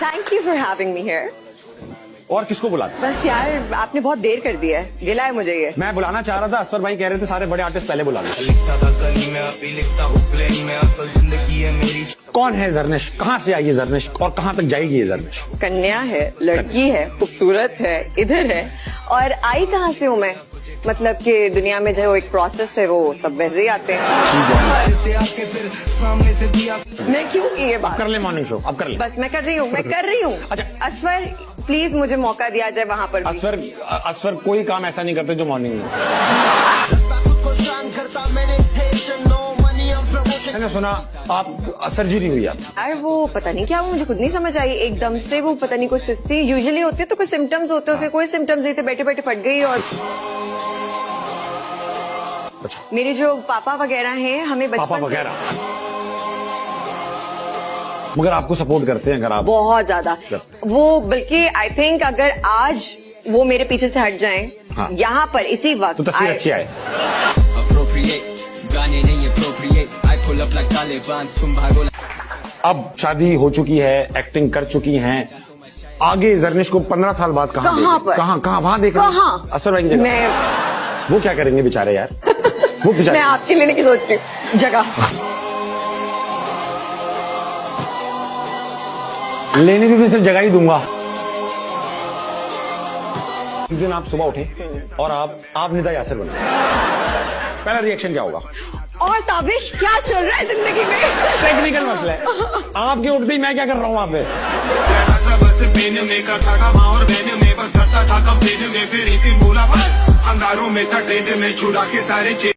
Thank you for having me here. और किसको बुलाते? बस यार आपने बहुत देर कर दिया है, गिला है मुझे ये। मैं बुलाना चाह रहा था, असफर भाई कह रहे थे सारे बड़े आर्टिस्ट पहले बुला लो। कौन है जरनिश, कहाँ से आई है जरनिश और कहाँ तक जाएगी ये जरनिश? कन्या है, लड़की है, खूबसूरत है, इधर है। और आई कहाँ से हूँ मैं? मतलब कि दुनिया में जो एक प्रोसेस है वो सब वैसे ही आते हैं। मैं क्यों की ये बात कर ले मॉर्निंग शो, अब कर ले। बस मैं कर रही हूँ। अच्छा। असफर प्लीज मुझे मौका दिया जाए वहाँ पर भी। असफर कोई काम ऐसा नहीं करते जो मॉर्निंग में। मैंने सुना आप सर्जरी हुई आप? यार वो पता नहीं क्या, वो मुझे खुद नहीं समझ आई एकदम से। वो पता नहीं कोई सुस्ती यूजुअली होती है तो कोई सिम्टम्स होते हैं, उसके कोई सिम्टम्स नहीं थे, बैठे बैठे फट गई। और अच्छा। मेरे जो पापा वगैरह हैं हमें पापा बचपन वगैरह मगर आपको सपोर्ट करते हैं अगर आप? बहुत ज्यादा। वो बल्कि आई थिंक अगर आज वो मेरे पीछे से हट जाएं, हाँ। यहाँ पर इसी वक्त तो तस्वीर अच्छी आए। अब शादी हो चुकी है, एक्टिंग कर चुकी हैं, आगे जरनिश को 15 साल बाद कहाँ पर? कहाँ वहाँ देख असफर भाई की जगह। मैं वो क्या करेंगे बेचारे यार? वो बेचारे मैं आपके लेने की सोच रही हूँ जगह। लेने भी मैं सिर्फ जगह ही दूंगा। एक दिन आप सुबह उठे और आप निदा यासिर बने, पहला रिएक्शन क्या होगा? और ताबिश क्या चल रहा है जिंदगी में? टेक्निकल मसला है। आपके उठते ही मैं क्या कर रहा हूँ वहाँ पे? अंगारों में था ट्रेंड में छुड़ा के सारे